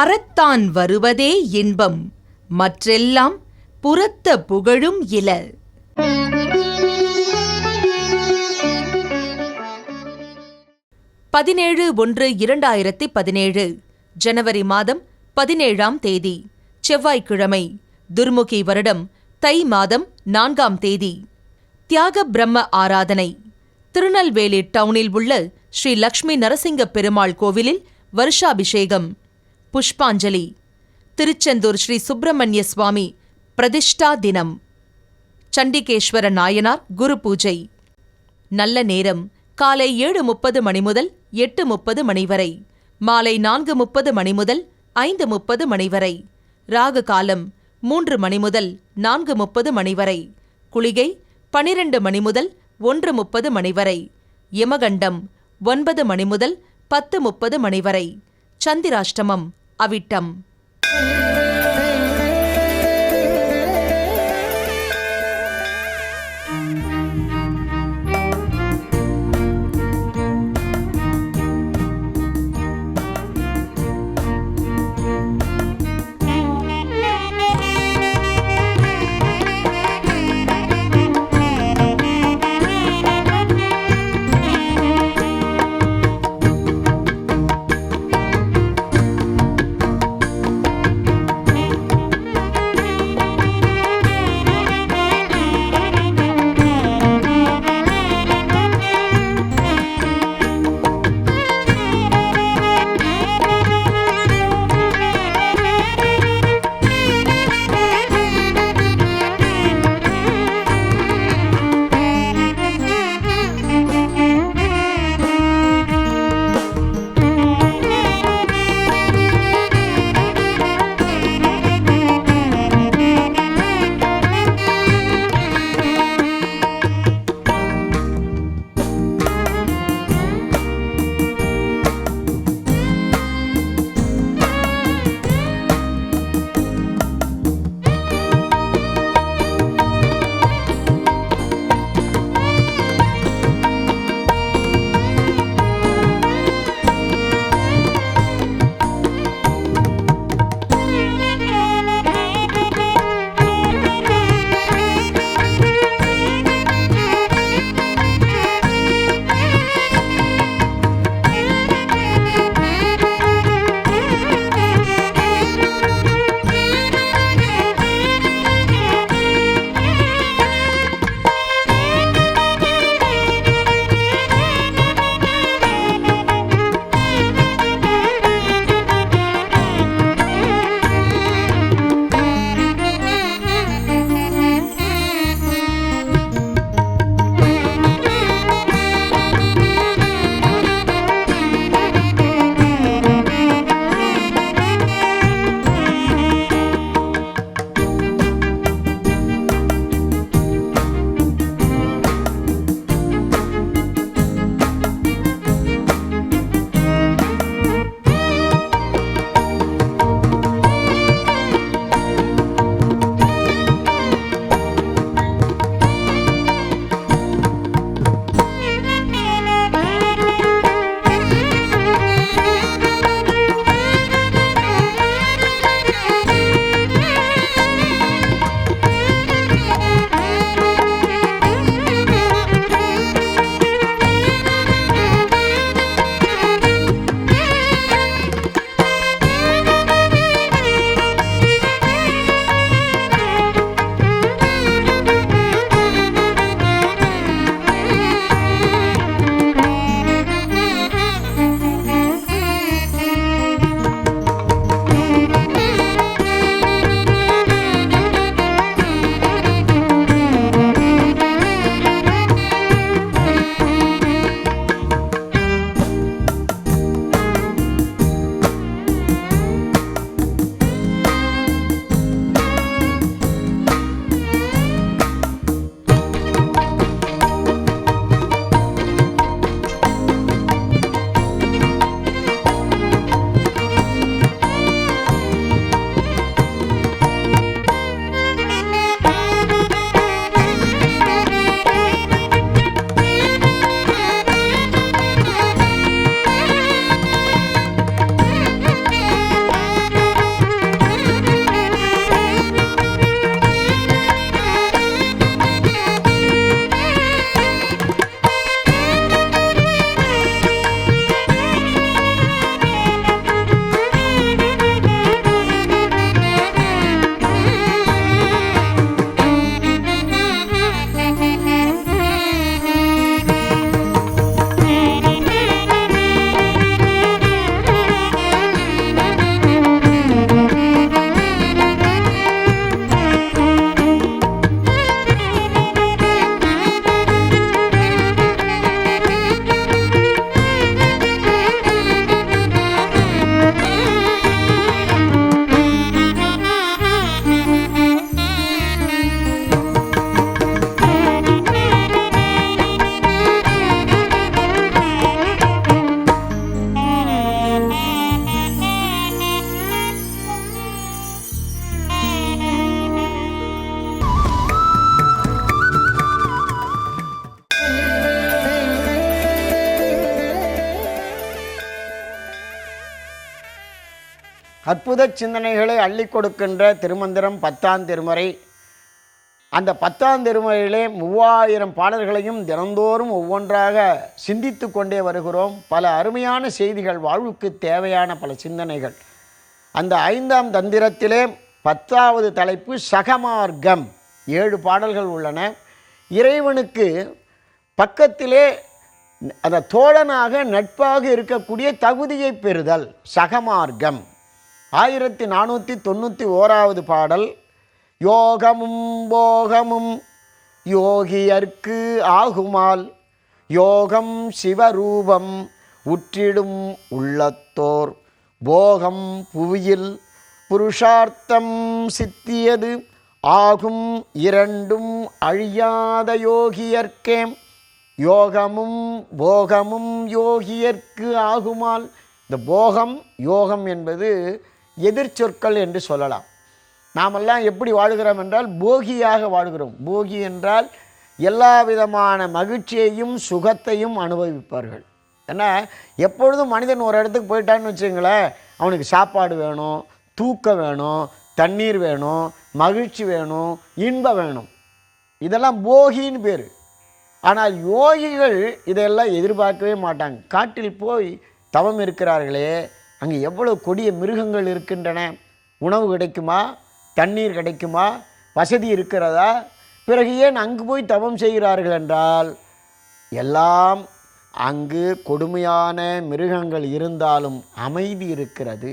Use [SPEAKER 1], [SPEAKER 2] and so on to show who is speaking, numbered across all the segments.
[SPEAKER 1] அறத்தான் வருவதே இன்பம், மற்றெல்லாம் புறத்த புகழும் இல. 17/1/2017 ஜனவரி மாதம் 17ஆம் தேதி செவ்வாய்க்கிழமை, துர்முகி வருடம் தை மாதம் 4ஆம் தேதி. தியாக பிரம்ம ஆராதனை. திருநெல்வேலி டவுனில் உள்ள ஸ்ரீ லக்ஷ்மி நரசிங்க பெருமாள் கோவிலில் வருஷாபிஷேகம். புஷ்பாஞ்சலி. திருச்செந்தூர் ஸ்ரீ சுப்பிரமணிய சுவாமி பிரதிஷ்டா தினம். சண்டிகேஸ்வர நாயனார் குரு பூஜை. நல்ல நேரம் காலை 7:30 மணி முதல் 8:30 மணி வரை, மாலை 4:30 மணி முதல் 5:30 மணி வரை. ராகு காலம் 3 மணி முதல் 4:30 மணி வரை. குளிகை 12 மணி முதல் 1:30 மணி வரை. யமகண்டம் 9 மணி முதல் 10:30 மணி வரை. சந்திராஷ்டமம் அவிட்டம்.
[SPEAKER 2] அற்புத சிந்தனைகளை அள்ளி கொடுக்கின்ற திருமந்திரம் 10ஆம் திருமுறை. அந்த 10ஆம் திருமுறையிலே 3000 பாடல்களையும் தினந்தோறும் ஒவ்வொன்றாக சிந்தித்து கொண்டே வருகிறோம். பல அருமையான செய்திகள், வாழ்வுக்கு தேவையான பல சிந்தனைகள். அந்த 5ஆம் தந்திரத்திலே 10வது தலைப்பு சகமார்க்கம். 7 பாடல்கள் உள்ளன. இறைவனுக்கு பக்கத்திலே அந்த தோழனாக நட்பாக இருக்கக்கூடிய தகுதியை பெறுதல் சகமார்க்கம். 1491வது பாடல். யோகமும் போகமும் யோகியர்க்கு ஆகுமால் யோகம் சிவரூபம் உற்றிடும் உள்ளத்தோர் போகம் புவியில் புருஷார்த்தம் சித்தியது ஆகும் இரண்டும் அழியாத யோகியர்க்கே. யோகமும் போகமும் யோகியர்க்கு ஆகுமால். இந்த போகம் யோகம் என்பது எதிர்ச்சொற்கள் என்று சொல்லலாம். நாமெல்லாம் எப்படி வாழுகிறோம் என்றால் போகியாக வாழுகிறோம். போகி என்றால் எல்லா விதமான மகிழ்ச்சியையும் சுகத்தையும் அனுபவிப்பார்கள். ஏன்னா எப்பொழுதும் மனிதன் ஒரு இடத்துக்கு போயிட்டான்னு வச்சுங்களேன், அவனுக்கு சாப்பாடு வேணும், தூக்கம் வேணும், தண்ணீர் வேணும், மகிழ்ச்சி வேணும், இன்பம் வேணும். இதெல்லாம் போகின்னு பேர். ஆனால் யோகிகள் இதையெல்லாம் எதிர்பார்க்கவே மாட்டாங்க. காட்டில் போய் தவம் இருக்கிறார்களே, அங்கே எவ்வளோ கொடிய மிருகங்கள் இருக்கின்றன. உணவு கிடைக்குமா, தண்ணீர் கிடைக்குமா, வசதி இருக்கிறதா? பிறகு ஏன் அங்கு போய் தவம் செய்கிறார்கள் என்றால், எல்லாம் அங்கு கொடுமையான மிருகங்கள் இருந்தாலும் அமைதி இருக்கிறது.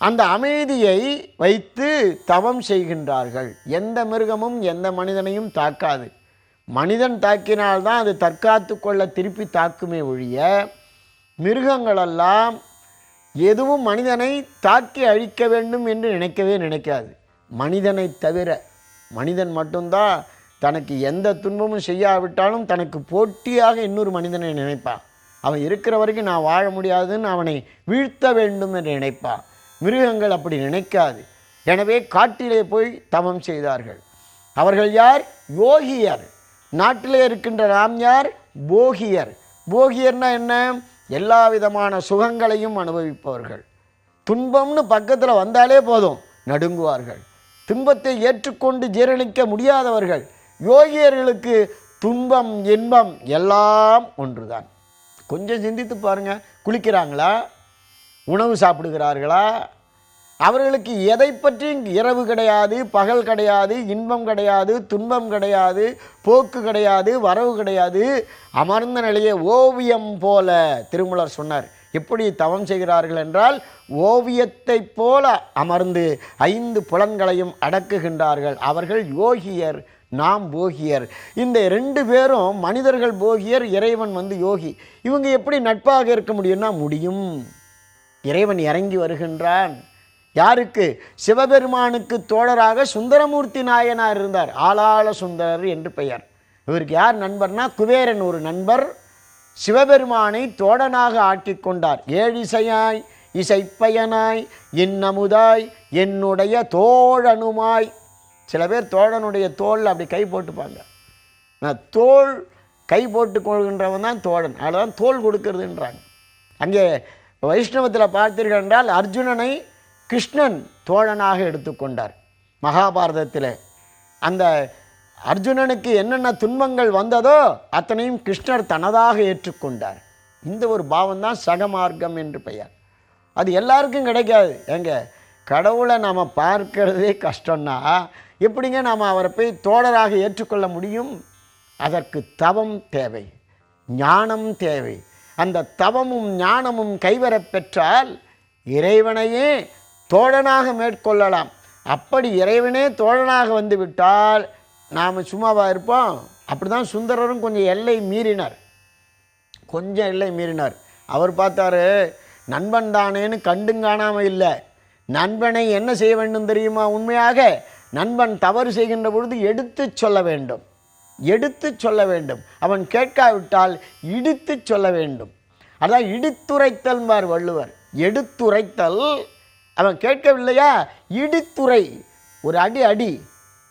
[SPEAKER 2] அந்த அமைதியை வைத்து தவம் செய்கின்றார்கள். எந்த மிருகமும் எந்த மனிதனையும் தாக்காது. மனிதன் தாக்கினால்தான் அது தற்காத்து கொள்ள திருப்பி தாக்குமே ஒழிய, மிருகங்களெல்லாம் எதுவும் மனிதனை தாக்கி அழிக்க வேண்டும் என்று நினைக்கவே நினைக்காது. மனிதனை தவிர மனிதன் மட்டும்தான் தனக்கு எந்த துன்பமும் செய்யாவிட்டாலும் தனக்கு போட்டியாக இன்னொரு மனிதனை நினைப்பான். அவன் இருக்கிற வரைக்கும் நான் வாழ முடியாதுன்னு அவனை வீழ்த்த வேண்டும் என்று நினைப்பான். மிருகங்கள் அப்படி நினைக்காது. எனவே காட்டிலே போய் தவம் செய்தார்கள். அவர்கள் யார்? யோகியர். நாட்டிலே இருக்கின்ற நாம் யார்? போகியர். போகியர்னா என்ன? எல்லா விதமான சுகங்களையும் அனுபவிப்பவர்கள். துன்பம்னு பக்கத்தில் வந்தாலே போதும் நடுங்குவார்கள். துன்பத்தை ஏற்றுக்கொண்டு ஜீரணிக்க முடியாதவர்கள். யோகியர்களுக்கு துன்பம் இன்பம் எல்லாம் ஒன்றுதான். கொஞ்சம் சிந்தித்து பாருங்க. குளிக்கிறாங்களா? உணவு சாப்பிடுகிறார்களா? அவர்களுக்கு எதை பற்றியும் இரவு கிடையாது, பகல் கிடையாது, இன்பம் கிடையாது, துன்பம் கிடையாது, போக்கு கிடையாது, வரவு கிடையாது. அமர்ந்த நிலையே ஓவியம் போல திருமூலர் சொன்னார். எப்படி தவம் செய்கிறார்கள் என்றால், ஓவியத்தை போல அமர்ந்து 5 புலன்களையும் அடக்குகின்றார்கள். அவர்கள் யோகியர், நாம் போகியர். இந்த 2 பேரும் மனிதர்கள் போகியர், இறைவன் யோகி. இவங்க எப்படி நட்பாக இருக்க முடியும்னா முடியும். இறைவன் இறங்கி வருகின்றான். யாருக்கு? சிவபெருமானுக்கு தோழராக சுந்தரமூர்த்தி நாயனார் இருந்தார். ஆளாள சுந்தரர் என்று பெயர். இவருக்கு யார் நண்பர்னா, குபேரன் ஒரு நண்பர் சிவபெருமானை தோழனாக ஆக்கி கொண்டார். ஏழிசையாய் இசைப்பயனாய் இன்னமுதாய் என்னுடைய தோழனுமாய். சில பேர் தோழனுடைய தோல் அப்படி கை போட்டுப்பாங்க. தோல் கை போட்டு கொள்கின்றவன் தான் தோழன். அதுதான் தோல் கொடுக்கறதுன்றாங்க. அங்கே வைஷ்ணவத்தில் பார்த்தீர்கள் என்றால் அர்ஜுனனை கிருஷ்ணன் தோழனாக எடுத்துக்கொண்டார். மகாபாரதத்தில் அந்த அர்ஜுனனுக்கு என்னென்ன துன்பங்கள் வந்ததோ அத்தனையும் கிருஷ்ணர் தனதாக ஏற்றுக்கொண்டார். இந்த ஒரு பாவம் தான் சகமார்க்கம் என்று பெயர். அது எல்லாருக்கும் கிடைக்காது. எங்க கடவுளை நாம் பார்க்கிறதே கஷ்டம்னா எப்படிங்க நாம் அவரை போய் தோழராக ஏற்றுக்கொள்ள முடியும்? அதற்கு தவம் தேவை, ஞானம் தேவை. அந்த தவமும் ஞானமும் கைவரப் பெற்றால் இறைவனையே தோழனாக மேற்கொள்ளலாம். அப்படி இறைவனே தோழனாக வந்து விட்டால் நாம் சும்மாவாக இருப்போம்? அப்படி தான் சுந்தரரும் கொஞ்சம் எல்லை மீறினார். கொஞ்சம் எல்லை மீறினார். அவர் பார்த்தாரு, நண்பன் தானேன்னு கண்டும் காணாமல் இல்லை. நண்பனை என்ன செய்ய வேண்டும் தெரியுமா? உண்மையாக நண்பன் தவறு செய்கின்ற பொழுது எடுத்து சொல்ல வேண்டும். எடுத்து சொல்ல வேண்டும். அவன் கேட்காவிட்டால் இடித்து சொல்ல வேண்டும். அதான் இடித்துரைத்தல் வள்ளுவர். எடுத்துரைத்தல். அவன் கேட்கவில்லையா, இடித்துரை, ஒரு அடி அடி,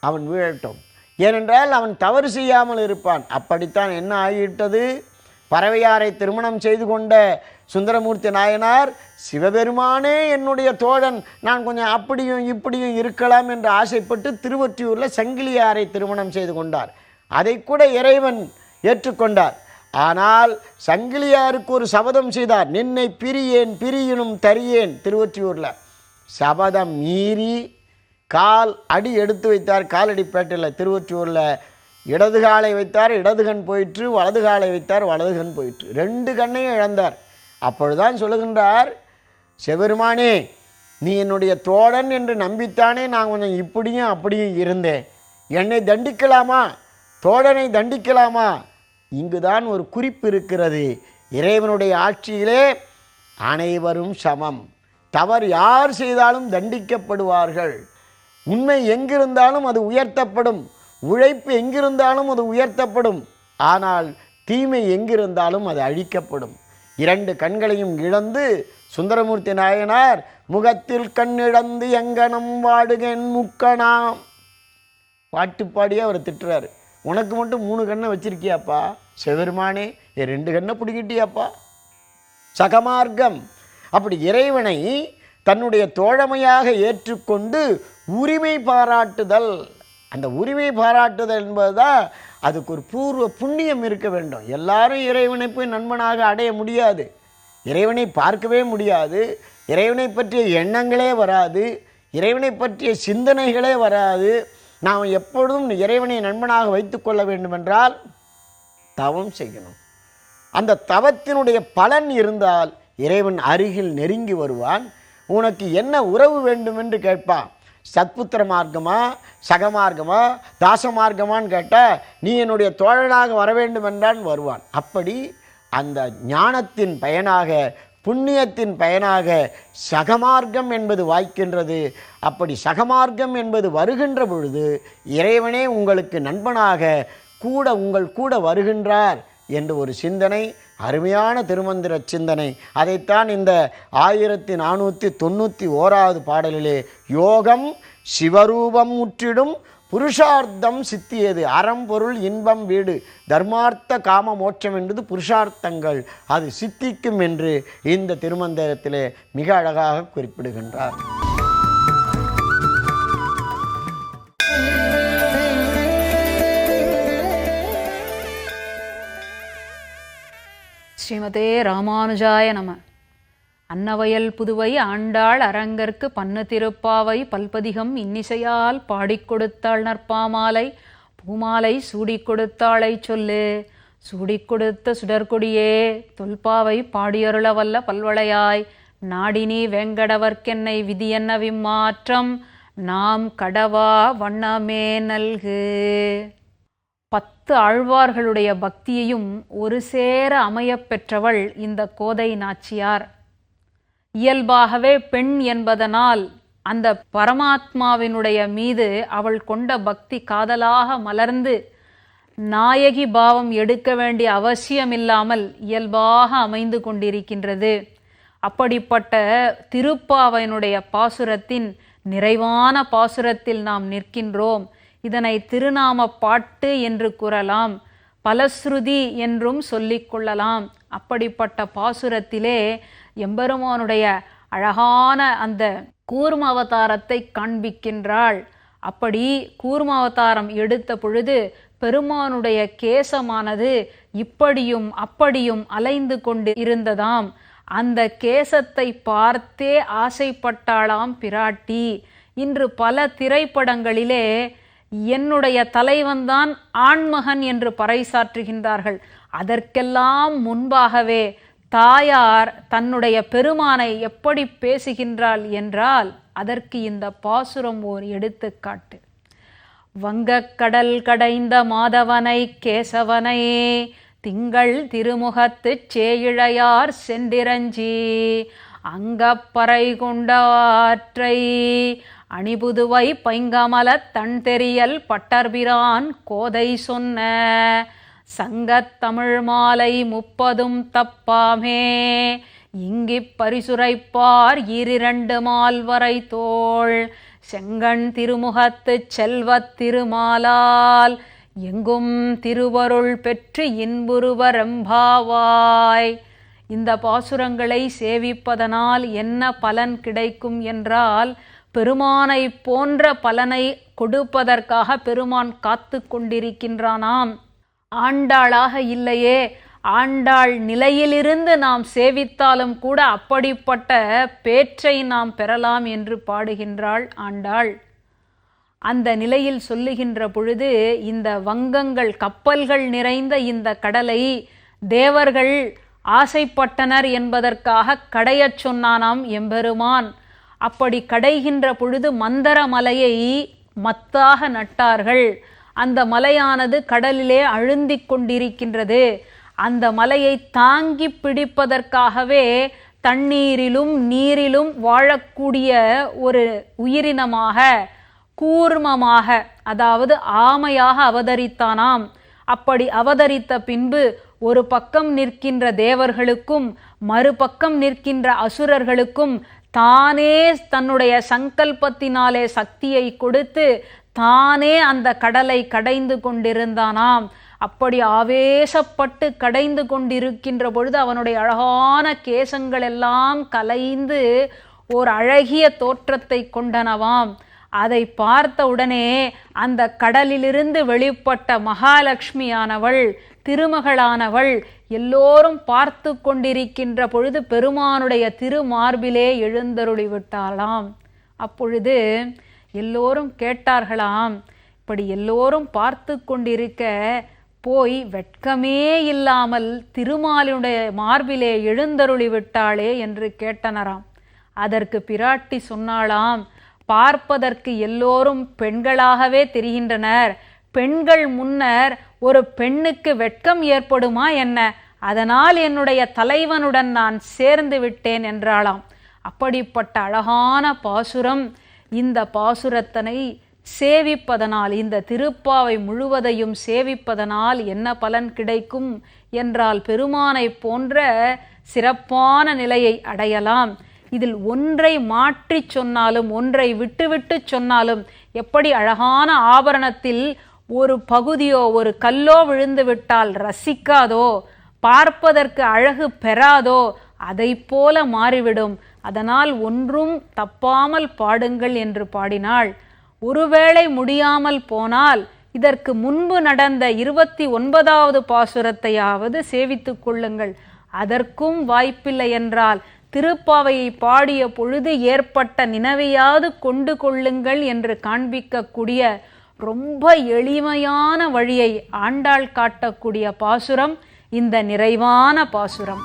[SPEAKER 2] அவன் வீழட்டும். ஏனென்றால் அவன் தவறு செய்யாமல் இருப்பான். அப்படித்தான் என்ன ஆகிவிட்டது? பறவையாரை திருமணம் செய்து கொண்ட சுந்தரமூர்த்தி நாயனார், சிவபெருமானே என்னுடைய தோழன், நான் கொஞ்சம் அப்படியும் இப்படியும் இருக்கலாம் என்று ஆசைப்பட்டு திருவொற்றியூரில் சங்கிலியாரை திருமணம் செய்து கொண்டார். அதை கூட இறைவன் ஏற்றுக்கொண்டார். ஆனால் சங்கிலியாருக்கு ஒரு சபதம் செய்தார், நின்னை பிரியேன் பிரியினும் தரியேன். திருவொற்றியூரில் சபதம் மீறி கால் அடி எடுத்து வைத்தார். காலடிப்பேட்டையில் திருவொற்றியூரில் இடது காலை வைத்தார், இடது கண் போயிற்று. வலது காலை வைத்தார், வலது கண் போயிற்று. 2 கண்ணையும் இழந்தார். அப்பொழுதுதான் சொல்லுகின்றார், சிவபெருமானே நீ என்னுடைய தோழன் என்று நம்பித்தானே நான் கொஞ்சம் இப்படியும் அப்படியும் இருந்தேன், என்னை தண்டிக்கலாமா, தோழனை தண்டிக்கலாமா? இங்குதான் ஒரு குறிப்பு இருக்கிறது. இறைவனுடைய ஆட்சியிலே அனைவரும் சமம். தவறு யார் செய்தாலும் தண்டிக்கப்படுவார்கள். உண்மை எங்கிருந்தாலும் அது உயர்த்தப்படும், உழைப்பு எங்கிருந்தாலும் அது உயர்த்தப்படும். ஆனால் தீமை எங்கிருந்தாலும் அது அழிக்கப்படும். 2 கண்களையும் இழந்து சுந்தரமூர்த்தி நாயனார் முகத்தில் கண்ணிழந்து எங்கனம் வாடுகன் முக்கணாம் பாட்டுப்பாடியே அவர் திட்டுறாரு. உனக்கு மட்டும் 3 கண்ணை வச்சிருக்கியாப்பா சிவபெருமானே, 2 கண்ணை பிடிக்கிட்டியாப்பா. சகமார்க்கம். அப்படி இறைவனை தன்னுடைய தோழமையாக ஏற்றுக்கொண்டு உரிமை பாராட்டுதல். அந்த உரிமை பாராட்டுதல் என்பதுதான் அதுக்கு ஒரு பூர்வ புண்ணியம் இருக்க வேண்டும். எல்லாரும் இறைவனை போய் நண்பனாக அடைய முடியாது, இறைவனை பார்க்கவே முடியாது, இறைவனை பற்றிய எண்ணங்களே வராது, இறைவனை பற்றிய சிந்தனைகளே வராது. நாம் எப்பொழுதும் இறைவனை நண்பனாக வைத்து கொள்ள வேண்டுமென்றால் தவம் செய்யணும். அந்த தவத்தினுடைய பலன் இருந்தால் இறைவன் அருகில் நெருங்கி வருவான். உனக்கு என்ன உறவு வேண்டும் என்று கேட்பான். சத்புத்திர மார்க்கமா, சகமார்க்கமா, தாசமார்க்கமான்னு கேட்டால் நீ என்னுடைய தோழனாக வர வேண்டும் என்றான் வருவான். அப்படி அந்த ஞானத்தின் பயனாக, புண்ணியத்தின் பயனாக சகமார்க்கம் என்பது வாய்க்கின்றது. அப்படி சகமார்க்கம் என்பது வருகின்ற பொழுது இறைவனே உங்களுக்கு நண்பனாக உங்கள் கூட வருகின்றார் என்று ஒரு சிந்தனை, அருமையான திருமந்திர சிந்தனை. அதைத்தான் இந்த 1491வது பாடலிலே யோகம் சிவரூபம் முற்றிடும் புருஷார்த்தம் சித்தியது, அறம் பொருள் இன்பம் வீடு தர்மார்த்த காம மோட்சம் என்பது புருஷார்த்தங்கள், அது சித்திக்கும் என்று இந்த திருமந்திரத்திலே மிக அழகாக குறிப்பிடுகின்றார்.
[SPEAKER 3] ஸ்ரீமதே ராமானுஜாய நம. அன்னவயல் புதுவை ஆண்டாள் அரங்கற்கு பன்னு திருப்பாவை பல்பதிகம் இன்னிசையால் பாடிக் கொடுத்தாள் நற்பாமாலை பூமாலை சூடிக் கொடுத்தாளை சொல்லு. சூடிக் கொடுத்த சுடற்கொடியே தொல்பாவை பாடியருள வல்ல பல்வளையாய் நாடினி வேங்கடவர்க்கென்னை விதி என்ன விம்மாற்றம் நாம் கடவா வண்ணமே நல்கு. 10 ஆழ்வார்களுடைய பக்தியையும் ஒரு சேர அமையப் பெற்றவள் இந்த கோதை நாச்சியார். இயல்பாகவே பெண் என்பதனால் அந்த பரமாத்மாவினுடைய மீது அவள் கொண்ட பக்தி காதலாக மலர்ந்து நாயகி பாவம் எடுக்க வேண்டிய அவசியமில்லாமல் இயல்பாக அமைந்து கொண்டிருக்கின்றது. அப்படிப்பட்ட திருப்பாவையினுடைய பாசுரத்தின் நிறைவான பாசுரத்தில் நாம் நிற்கின்றோம். இதனை திருநாம பாட்டு என்று கூறலாம், பலஸ்ருதி என்றும் சொல்லிக் கொள்ளலாம். அப்படிப்பட்ட பாசுரத்திலே எம்பெருமானுடைய அழகான அந்த கூர்ம அவதாரத்தை காண்பிக்கின்றாள். அப்படி கூர்ம அவதாரம் எடுத்த பொழுது பெருமானுடைய கேசமானது இப்படியும் அப்படியும் அலைந்து கொண்டு இருந்ததாம். அந்த கேசத்தை பார்த்தே ஆசைப்பட்டாளாம் பிராட்டி. இன்று பல திரைப்படங்களிலே என்னுடைய தலைவன்தான் ஆண்மகன் என்று பறைசாற்றுகின்றார்கள். அதற்கெல்லாம் முன்பாகவே தாயார் தன்னுடைய பெருமானை எப்படி பேசுகின்றாள் என்றால் அதற்கு இந்த பாசுரம் ஓர் எடுத்துக்காட்டு. வங்கக்கடல் கடைந்த மாதவனை கேசவனை திங்கள் திருமுகத்துச் சேயிழையார் சென்றிரஞ்சி அங்கப்பறை கொண்ட ஆற்றை அணிபுதுவை பைங்கமல தன் தெரியல் பட்டர்பிரான் கோதை சொன்ன சங்கத் தமிழ் மாலை 30 தப்பாமே இங்கிப் பரிசுரைப்பார் 2 மால்வரை தோள் செங்கண் திருமுகத்துச் செல்வத் திருமாலால் எங்கும் திருவருள் பெற்று இன்புருவரெம்பாவாய். இந்த பாசுரங்களை சேவிப்பதனால் என்ன பலன் கிடைக்கும் என்றால், பெருமானை போன்ற பலனை கொடுப்பதற்காக பெருமான் காத்து கொண்டிருக்கின்றானாம். ஆண்டாளாக இல்லையே, ஆண்டாள் நிலையிலிருந்து நாம் சேவித்தாலும் கூட அப்படிப்பட்ட பேற்றை நாம் பெறலாம் என்று பாடுகின்றாள் ஆண்டாள். அந்த நிலையில் சொல்லுகின்ற பொழுது, இந்த வங்கங்கள் கப்பல்கள் நிறைந்த இந்த கடலை தேவர்கள் ஆசைப்பட்டனர் என்பதற்காக கடையச் சொன்னானாம் எம்பெருமான். அப்படி கடைகின்ற பொழுது மந்தர மலையை மத்தாக நட்டார்கள். அந்த மலையானது கடலிலே அழுந்திக் கொண்டிருக்கின்றது. அந்த மலையை தாங்கி பிடிப்பதற்காகவே தண்ணீரிலும் நீரிலும் வாழக்கூடிய ஒரு உயிரினமாக, கூர்மமாக, அதாவது ஆமையாக அவதரித்தானாம். அப்படி அவதரித்த பின்பு ஒரு பக்கம் நிற்கின்ற தேவர்களுக்கும் மறுபக்கம் நிற்கின்ற அசுரர்களுக்கும் தானே தன்னுடைய சங்கல்பத்தினாலே சக்தியை கொடுத்து தானே அந்த கடலை கடைந்து கொண்டிருந்தானாம். அப்படி ஆவேசப்பட்டு கடைந்து கொண்டிருக்கின்ற பொழுது அவனுடைய அழகான கேசங்கள் எல்லாம் கலைந்து ஒரு அழகிய தோற்றத்தை கொண்டனவாம். அதை பார்த்த உடனே அந்த கடலிலிருந்து வெளிப்பட்ட மகாலட்சுமியானவள், திருமகளானவள் எல்லோரும் பார்த்து கொண்டிருக்கின்ற பொழுது பெருமானுடைய திருமார்பிலே எழுந்தருளி விட்டாளாம். அப்பொழுது எல்லோரும் கேட்டார்களாம், இப்படி எல்லோரும் பார்த்து கொண்டிருக்க போய் வெட்கமே இல்லாமல் திருமாலினுடைய மார்பிலே எழுந்தருளி விட்டாளே என்று கேட்டனராம். அதற்கு பிராட்டி சொன்னாளாம், பார்ப்பதற்கு எல்லோரும் பெண்களாகவே தெரிகின்றனர். பெண்கள் முன்னர் ஒரு பெண்ணுக்கு வெட்கம் ஏற்படுமா என்ன? அதனால் என்னுடைய தலைவனுடன் நான் சேர்ந்து விட்டேன் என்றாளாம். அப்படிப்பட்ட அழகான பாசுரம். இந்த பாசுரத்தனை சேவிப்பதனால், இந்த திருப்பாவை முழுவதையும் சேவிப்பதனால் என்ன பலன் கிடைக்கும் என்றால், பெருமானை போன்ற சிறப்பான நிலையை அடையலாம். இதில் ஒன்றை மாற்றி சொன்னாலும், ஒன்றை விட்டுவிட்டு சொன்னாலும், எப்படி அழகான ஆபரணத்தில் ஒரு பகுதியோ ஒரு கல்லோ விழுந்து விட்டால் ரசிக்காதோ, பார்ப்பதற்கு அழகு பெறாதோ, அதை போல மாறிவிடும். அதனால் ஒன்றும் தப்பாமல் பாடுங்கள் என்று பாடினாள். ஒருவேளை முடியாமல் போனால் இதற்கு முன்பு நடந்த 29வது பாசுரத்தையாவது சேவித்துக் கொள்ளுங்கள். அதற்கும் வாய்ப்பில்லை என்றால் திருப்பாவையை பாடிய பொழுது ஏற்பட்ட நினைவையாவது கொண்டு கொள்ளுங்கள் என்று காண்பிக்கக்கூடிய ரொம்ப எளிமையான வழியை ஆண்டாள் காட்டக்கூடிய பாசுரம் இந்த நிறைவான பாசுரம்.